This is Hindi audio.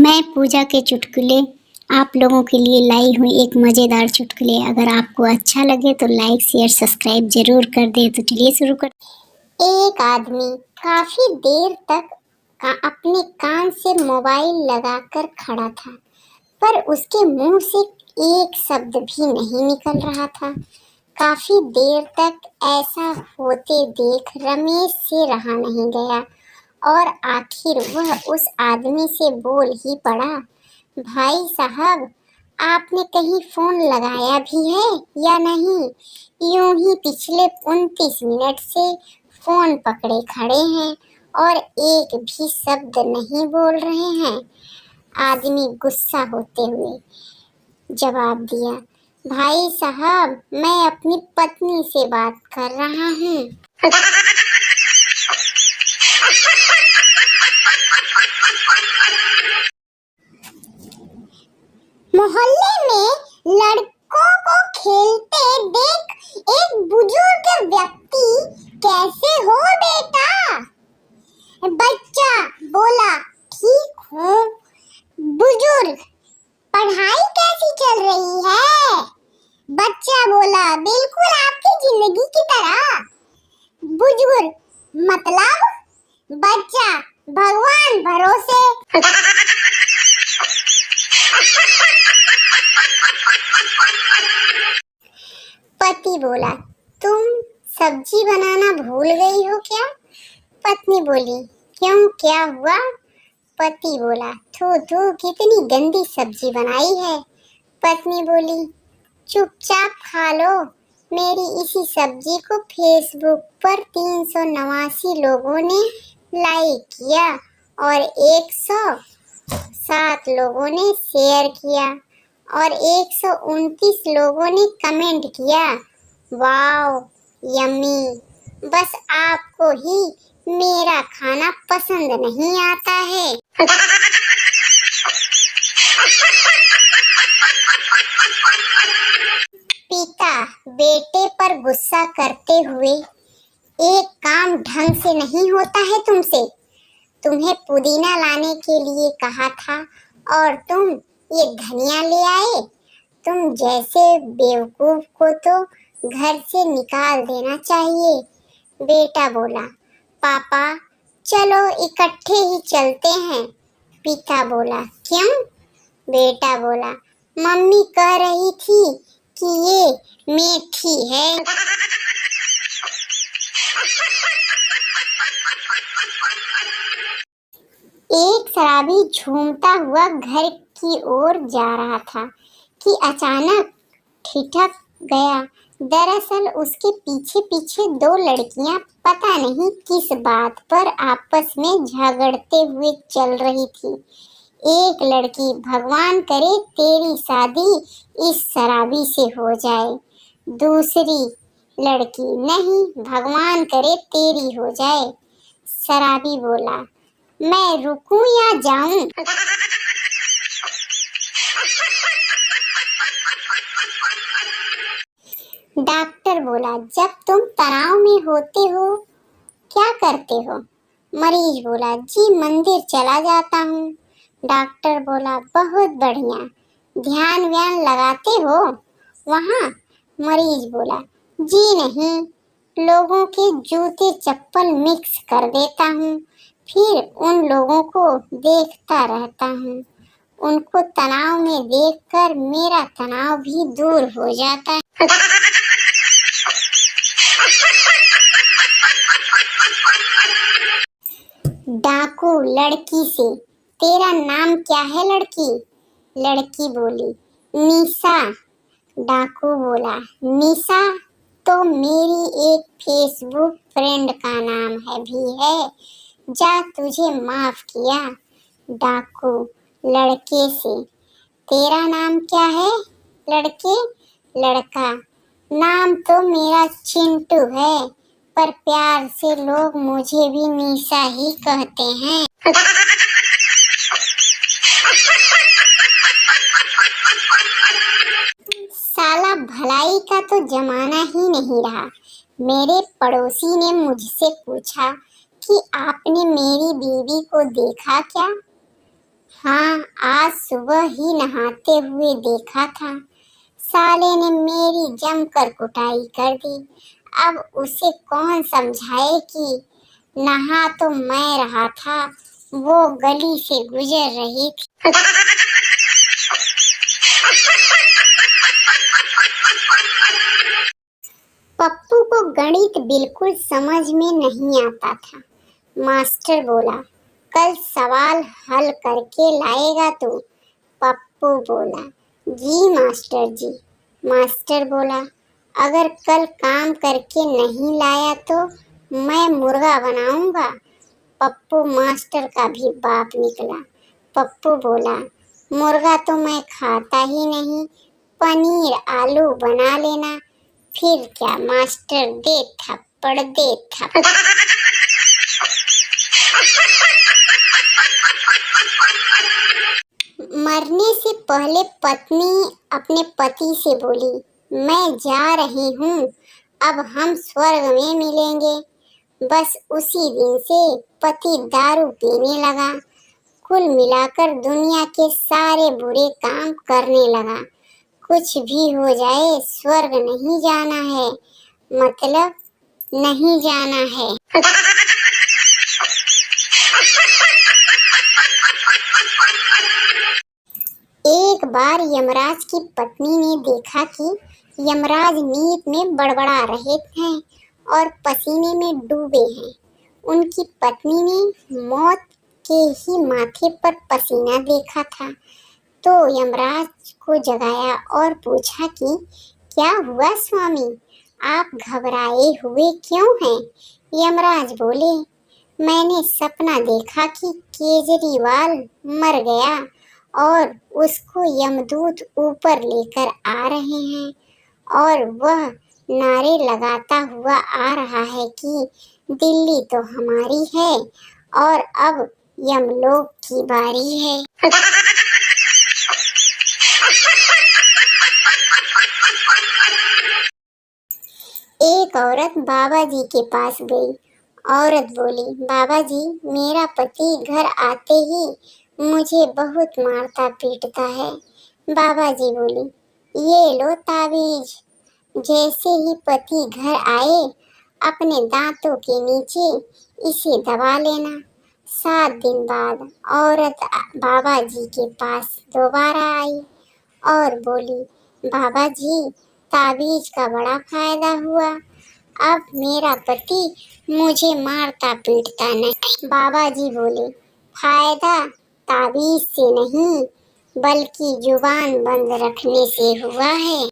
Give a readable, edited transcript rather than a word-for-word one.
मैं पूजा के चुटकुले आप लोगों के लिए लाई हूँ एक मज़ेदार चुटकुले। अगर आपको अच्छा लगे तो लाइक शेयर सब्सक्राइब जरूर कर दें। तो चलिए शुरू कर। एक आदमी काफी देर तक अपने कान से मोबाइल लगाकर खड़ा था, पर उसके मुंह से एक शब्द भी नहीं निकल रहा था। काफी देर तक ऐसा होते देख रमेश से रहा नहीं गया और आखिर वह उस आदमी से बोल ही पड़ा, भाई साहब, आपने कहीं फोन लगाया भी है या नहीं? यूं ही पिछले 29 मिनट से फोन पकड़े खड़े हैं और एक भी शब्द नहीं बोल रहे हैं। आदमी गुस्सा होते हुए जवाब दिया, भाई साहब, मैं अपनी पत्नी से बात कर रहा हूँ। मोहल्ले में लड़कों को खेलते देख एक बुजुर्ग व्यक्ति, कैसे हो बेटा? बच्चा बोला, ठीक हूँ। बुजुर्ग, पढ़ाई कैसी चल रही है? बच्चा बोला, बिल्कुल आपकी जिंदगी की तरह। बुजुर्ग, मतलब? बच्चा, भगवान भरोसे। पति बोला, तुम सब्जी बनाना भूल गई हो क्या? पत्नी बोली, क्यों, क्या हुआ? पति बोला, थू थू, कितनी गंदी सब्जी बनाई है। पत्नी बोली, चुपचाप खा लो। मेरी इसी सब्जी को फेसबुक पर 389 लोगों ने लाइक किया और 107 लोगों ने शेयर किया और 129 लोगों ने कमेंट किया, वाओ यम्मी। बस आपको ही मेरा खाना पसंद नहीं आता है। पिता बेटे पर गुस्सा करते हुए, एक काम ढंग से नहीं होता है तुमसे। तुम्हें पुदीना लाने के लिए कहा था और तुम ये धनिया ले आए। तुम जैसे बेवकूफ को तो घर से निकाल देना चाहिए। बेटा बोला, पापा चलो इकट्ठे ही चलते हैं। पिता बोला, क्यों? बेटा बोला, मम्मी कह रही थी कि ये मीठी है। एक शराबी झूमता हुआ घर की ओर जा रहा था कि अचानक ठिठक गया। दरअसल उसके पीछे पीछे दो लड़कियां पता नहीं किस बात पर आपस में झगड़ते हुए चल रही थी। एक लड़की, भगवान करे तेरी शादी इस शराबी से हो जाए। दूसरी लड़की, नहीं, भगवान करे तेरी हो जाए। शराबी बोला, मैं रुकूं या जाऊं? डॉक्टर बोला, जब तुम तनाव में होते हो क्या करते हो? मरीज बोला, जी मंदिर चला जाता हूँ। डॉक्टर बोला, बहुत बढ़िया, ध्यान व्यान लगाते हो वहाँ? मरीज बोला, जी नहीं, लोगों के जूते चप्पल मिक्स कर देता हूँ, फिर उन लोगों को देखता रहता हूँ। उनको तनाव में देखकर मेरा तनाव भी दूर हो जाता है। डाकू लड़की से, तेरा नाम क्या है लड़की? लड़की बोली, निशा। डाकू बोला, निशा तो मेरी एक फेसबुक फ्रेंड का नाम है भी है, जा तुझे माफ किया। डाकू लड़के से, तेरा नाम क्या है? लड़के, लड़का, नाम तो मेरा चिंटू है, पर प्यार से लोग मुझे भी निशा ही कहते हैं। साला भलाई का तो जमाना ही नहीं रहा। मेरे पड़ोसी ने मुझसे पूछा कि आपने मेरी बीवी को देखा क्या? हाँ, आज सुबह ही नहाते हुए देखा था। साले ने मेरी जमकर कुटाई कर दी। अब उसे कौन समझाए कि नहा तो मैं रहा था, वो गली से गुजर रही थी। पप्पू को गणित बिल्कुल समझ में नहीं आता था। मास्टर बोला, कल सवाल हल करके लाएगा तू? पप्पू बोला, जी मास्टर जी। मास्टर बोला, अगर कल काम करके नहीं लाया तो मैं मुर्गा बनाऊंगा। पप्पू मास्टर का भी बाप निकला। पप्पू बोला, मुर्गा तो मैं खाता ही नहीं, पनीर आलू बना लेना। फिर क्या मास्टर, दे थप्पड़ दे थप्पड़। मरने से पहले पत्नी अपने पति से बोली, मैं जा रही हूँ, अब हम स्वर्ग में मिलेंगे। बस उसी दिन से पति दारू पीने लगा। कुल मिलाकर दुनिया के सारे बुरे काम करने लगा। कुछ भी हो जाए, स्वर्ग नहीं जाना है, मतलब नहीं जाना है। एक बार यमराज की पत्नी ने देखा कि यमराज नींद में बड़बड़ा रहे हैं और पसीने में डूबे हैं। उनकी पत्नी ने मौत के ही माथे पर पसीना देखा था, तो यमराज को जगाया और पूछा कि क्या हुआ स्वामी, आप घबराए हुए क्यों हैं? यमराज बोले, मैंने सपना देखा कि केजरीवाल मर गया और उसको यमदूत ऊपर लेकर आ रहे हैं और वह नारे लगाता हुआ आ रहा है कि दिल्ली तो हमारी है और अब यमलोक की बारी है। एक औरत बाबा जी के पास गई। औरत बोली, बाबा जी, मेरा पति घर आते ही मुझे बहुत मारता पीटता है। बाबा जी बोली, ये लो ताबीज। जैसे ही पति घर आए, अपने दांतों के नीचे इसे दबा लेना। 7 दिन बाद औरत बाबा जी के पास दोबारा आई और बोली, बाबा जी, ताबीज का बड़ा फायदा हुआ। अब मेरा पति मुझे मारता पीटता नहीं। बाबा जी बोले, फायदा ताबीज से नहीं बल्कि जुबान बंद रखने से हुआ है।